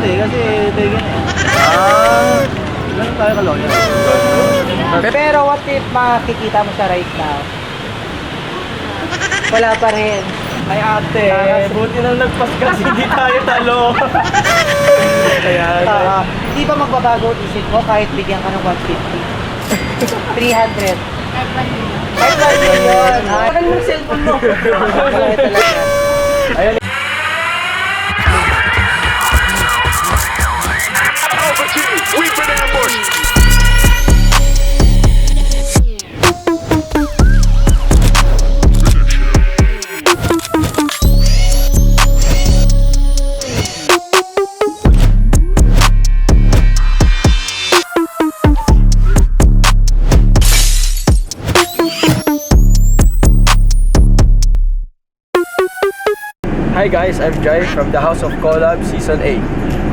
Hindi, kasi vegan eh. Ganun tayo kalorya. Pero what if makikita mo siya right now? Wala pa rin. Ay ate, buti nang nagpaskas, hindi tayo talo. Kaya, Hindi ba magbabago ang isip mo kahit bigyan ka ng 150? 300. Kahit 1 million. Tagal mo yung cellphone mo. Bakit talaga? Ayan. We've been ambushed. Hi guys, I'm Jai from the House of Collab Season 8.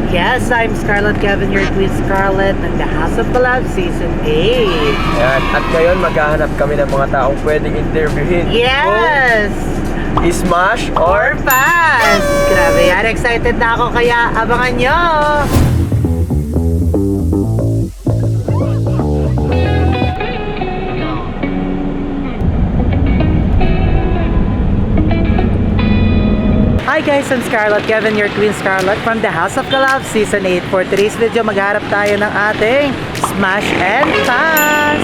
Yes, I'm Scarlett Kevin, your twin Scarlett, and the House of Collab Season 8. Ayan. At ngayon maghahanap kami ng mga taong pwedeng interviewin. Yes! Smash or Or pass! Grabe yan, excited na ako kaya abangan nyo! Hi guys, I'm Scarlett Kevin, your twin Scarlett from the House of Collab Season 8. For today's video, magharap tayo ng ating Smash and Pass!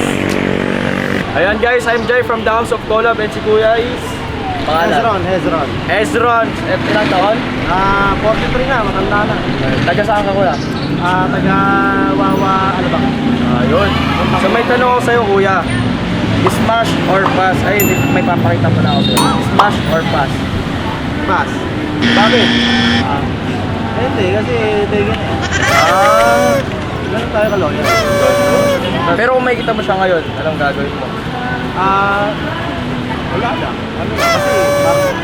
Ayan guys, I'm Jai from the House of Collab and si Kuya is... Hezron. Ezron. At ilang taon? 43 na, matanda na. Taga saan ka kuya? Taga Wawa, ano ba? Ayun. So may tanong ako sa'yo kuya. Smash or pass? Ay, may papakita mo na ako sa'yo. Smash or pass? Pass. Bakit? Hindi, kasi vegan eh. Ganun tayo kalorya. Pero kung may kita mo siya ngayon, anong gagawin mo? Wala na. Ano na, kasi parang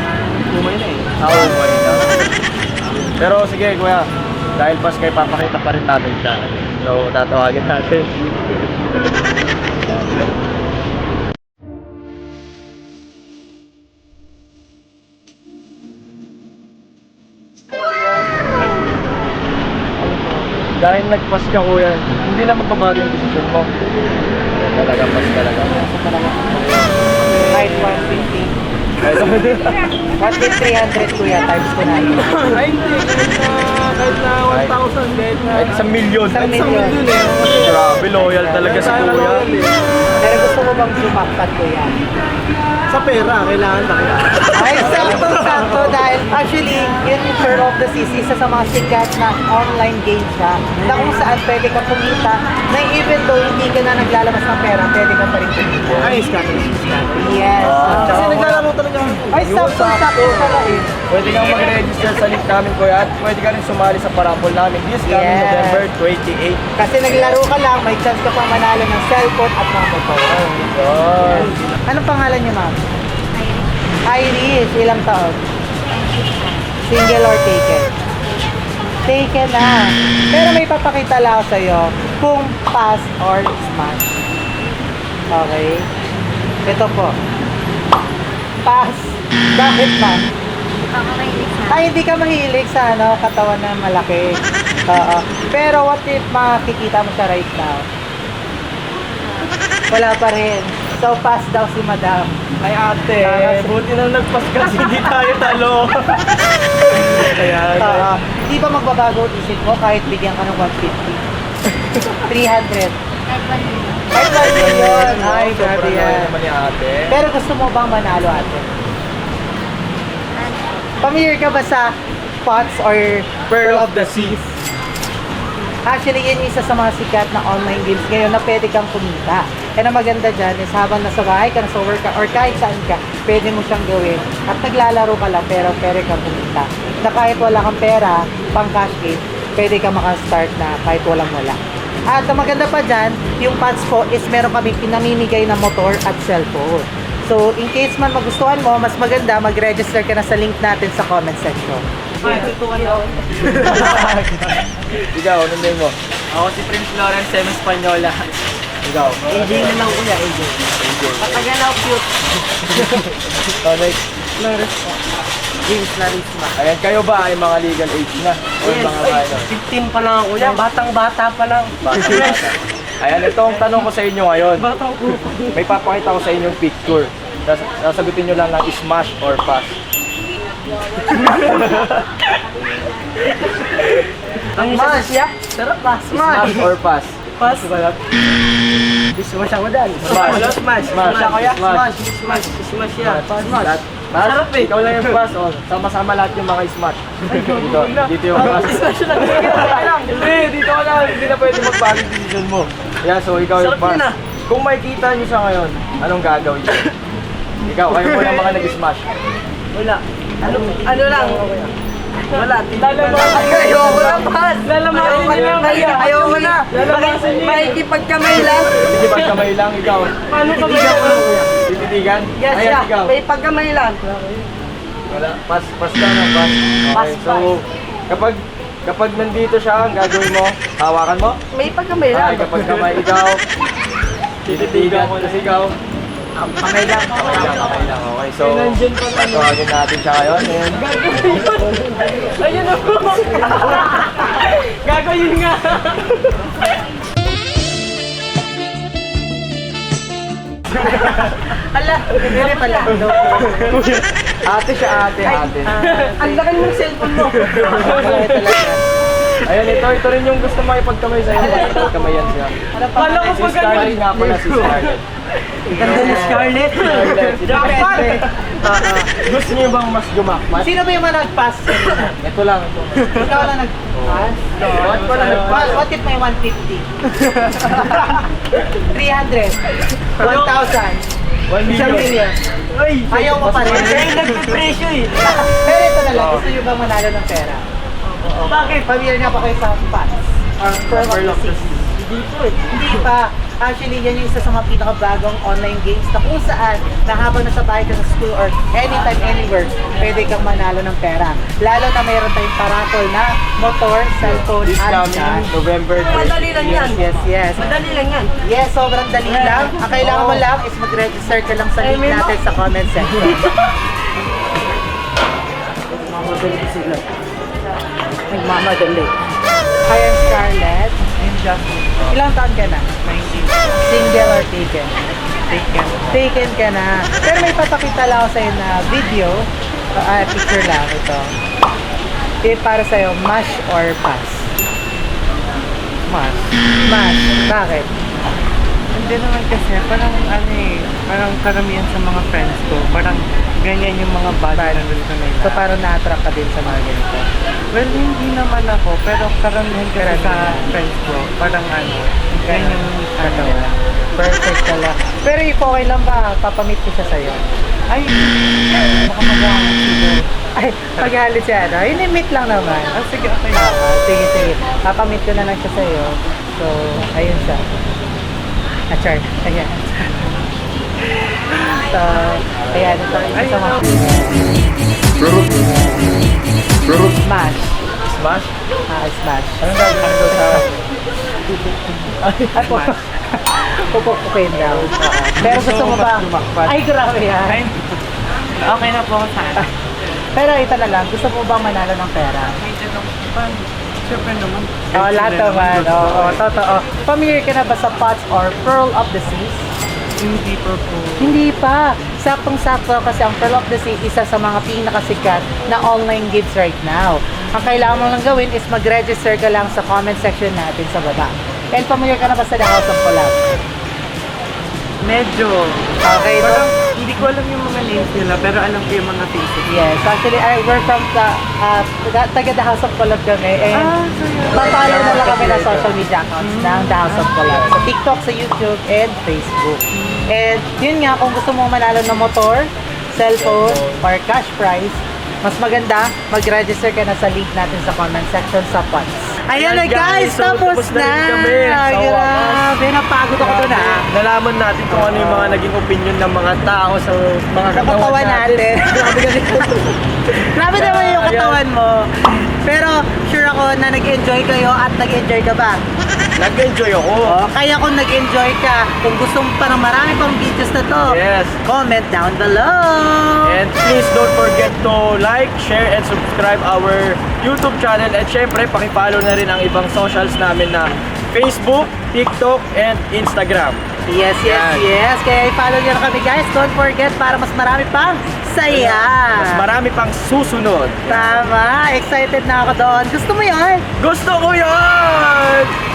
umay na eh. Okay na. Pero sige kuya, dahil pas kayo papakita pa rin natin siya. So, tatawagin natin. Dahil nagpas ka kuya, hindi na magbabago yung desisyon mo. Talaga pas talaga. Kahit 150. 1,300 kuya, times ko na yun. Ay, hindi. Kahit na 1,000, kahit na... Kahit 1,000,000. Isang milyon. eh. Grabe, loyal talaga si Tayo kuya. loyal eh. Pero gusto mo bang sumakpat kuya? Sa pera, kailangan na kaya. Ay, sakto dahil actually, yung Turn of the Seas, isa sa mga sikat na online game siya na kung saan pwede ka kumita na even though hindi ka na naglalabas ng pera, pwede ka pa rin kumita. Ay, scatter. Yes. Kasi naglalaro talaga. Ay, sakto pala eh. Pwede kang mag-register sa link namin kuya at pwede ka rin sumali sa parapol namin this coming Yes. November 28. Kasi naglaro ka lang, may chance ka pang manalo ng cellphone at mga motor. Yun. Anong pangalan niyo, ma'am? Iris. Ilang taon? Single or taken? Taken na. Pero may papakita lang ako sa'yo kung pass or smash. Okay? Ito po. Pass. Bakit, ma'am? Ay, hindi ka mahilig sa ano, katawan na malaki. Oo. Pero what if makikita mo siya right now? Wala pa rin. So, pass daw si madam. Ay ate, buti nang nagpaskas, hindi tayo talo. Kaya, Hindi ba magbabago ang isip mo kahit bigyan ka ng 150? 300. Kahit 1 million. Ay, grabe yan. naman ni ate. Pero gusto mo bang manalo, ate? Familiar ka ba sa POTS or Pearl of the Seas. Actually, yun yung isa sa mga sikat na online games ngayon na pwede kang kumita. And ang maganda dyan is habang nasa bahay ka, nasa work ka, or kahit saan ka, pwede mo siyang gawin. At naglalaro ka lang, pero pwede kang kumita. Na kahit wala kang pera, pang cash in, pwede kang makastart na kahit walang wala. At ang maganda pa dyan, yung pads po is meron kaming pinamimigay na motor at cellphone. So, in case man magustuhan mo, mas maganda, mag-register ka na sa link natin sa comment section. Ikaw, anong name mo? Ako si Prince Lawrence Sem Espanyola. Ikaw. AJ na lang kuya, AJ. Patagal na cute. Next. Flores po. games na rin Smash. Ayan, kayo ba ay mga legal age na? O Yes, mga ay, ano? 15 pa lang ako yan. Batang-bata pa lang. Bata-bata. Ayan, ito ang tanong ko sa inyo ngayon. Batang ko. May papakita ko sa inyong picture. Sasagutin nyo lang ng smash or pass. Ang isa siya? Sarap ba? Smash or pass? Pass. Smash ako dyan. Smash. Smash. Smash. Siya kaya? Smash. Smash. Smash yan. Lahat- pass? Sarap eh. Ikaw lang yung pass. O, sama-sama lahat yung mga smash. Dito yung pass. Smash lang. Hindi, dito ka lang. Hindi na pwede magbago yung decision mo. Yeah, so ikaw yung Sarap pass. yun, ah. Kung makikita nyo siya ngayon, anong gagawin nyo? Ikaw, kayo mo lang mga nag-smash. Wala. Ano lang? Wala. Ayoko lang, Pas. Lalamasin niyo lang. Ayoko na. Lalamasin niyo. Makikipagkamay lang. Hindi pagkamay lang, ikaw. Paano ka ba? Tititigan? Yes, Ayan, yeah. ikaw. May pagkamay lang. Wala. Pass ka na, pass. Okay, so, kapag nandito siya, ang gagawin mo, hawakan mo. May pagkamay lang. Ay, kapag kamay ikaw, tititigan ko na ikaw. Kamay lang. Okay, so, tawagin natin siya ngayon. Ayan. Ayun ako. Gagawin nga. Ala, hindi pala. Ate siya, ate. Ang laki ng cellphone mo. Okay talaga. Ayan, ito rin yung gusto makipagkamay sa'yo. Makipagkamayan siya. Kala ko Si pag Scarlett nga pala, si Scarlett. Ganda ni Scarlett. Scarlett. Depende. Gusto niyo bang mas gumakmas? Sino ba yung mga nag-pass? Ito lang, ito. Ikaw lang nag-pass? What pala nag-pass? What if may 150? 300? 1,000? 1 million. Ay, Ayaw mo pa rin? Ay, nagpipresyo eh. Pero ito na lang, gusto nyo bang manalo ng pera? Bakit? Familiar nga pa kayo sa pass? Or Pearl of the Sea? Hindi po eh. Hindi pa. Actually, yan yung isa sa mga pinakabagong online games na kung saan na habang nasa bahay ka sa school or anytime, anywhere, pwede kang manalo ng pera. Lalo na mayroon tayong paratol na motor, cellphone, This at coming cash. November 30. Madali lang yan. Yes. Madali lang yan. Yes, sobrang dali lang. Ang kailangan mo lang is mag-register ka lang sa link natin sa comment section. Nagmamadali. Hi, I'm Scarlett. I'm Jasmine. Ilang taon ka na? 19. Single or taken? Taken. Taken ka na. Pero may papakita lang ako sa'yo na video. Picture lang ito. Para sa'yo, mash or pass? Mas. Mash. Bakit? Hindi naman kasi, parang karamihan sa mga friends ko, parang ganyan yung mga bad na gusto nila. So parang na-attract ka din sa mga ganito. Well, hindi naman ako, pero karamihan kasi sa friends ko, parang ganyan yung nila. Perfect pala. Pero if okay lang ba, papamit ko siya sa'yo? Ay, baka magawa ko siguro. Ay, paghalit siya, no? Ini-meet lang naman. Sige, okay. Sige. Papamit ko na lang siya sa'yo. So, ayun siya. Char. Ayan. So, ayan. Ito yung isa sa mga smash. Smash? Smash. Anong gagawin ko sa... Ay, pupupukin daw. Pero gusto mo ba? Ay, grabe yan. Ay, okay na po ako sa akin. Pero ito na lang, gusto mo bang manalo ng pera? Siyempre naman. Lahat naman. Oo, totoo. Familiar ka na ba sa Pots or Pearl of the Seas? Hindi po po. Hindi pa. Saktong-sakto kasi ang Pearl of the Sea isa sa mga pinakasikat na online games right now. Ang kailangan mo lang gawin is mag-register ka lang sa comment section natin sa baba. And familiar ka na ba sa The House of Collab? Medyo. Okay, Parang hindi ko alam yung mga names nila, pero alam ko yung mga faces. Yes, actually, we're from taga The House of Collab kami. And papalo na lang kami ng social media accounts ng The House of Collab. Sa TikTok, sa YouTube, and Facebook. And yun nga, kung gusto mo manalo ng motor, cellphone, or cash prize, mas maganda, mag-register ka na sa link natin sa comment section sa Pots. Ayan na guys, so, tapos na rin kami. na! Sa Grabe, napagod ako doon ha. Nalaman natin kung ano yung mga naging opinion ng mga tao sa mga Katawan natin. Grabe naman yung katawan mo. Pero sure ako na nag-enjoy kayo at nag-enjoy ka ba? nag-enjoy ako. Oh, kaya kung nag-enjoy ka, kung gusto mo pa ng marami pang videos na to, Yes. comment down below. And please don't forget to like, share, and subscribe our YouTube channel. And syempre, pakipollow na rin ang ibang socials namin na Facebook, TikTok, and Instagram. Yes, yes, Yan. yes. Kaya i-follow nyo na kami guys. Don't forget para mas marami pang saya. Mas marami pang susunod. Tama. Excited na ako doon. Gusto mo yun? Gusto ko yun!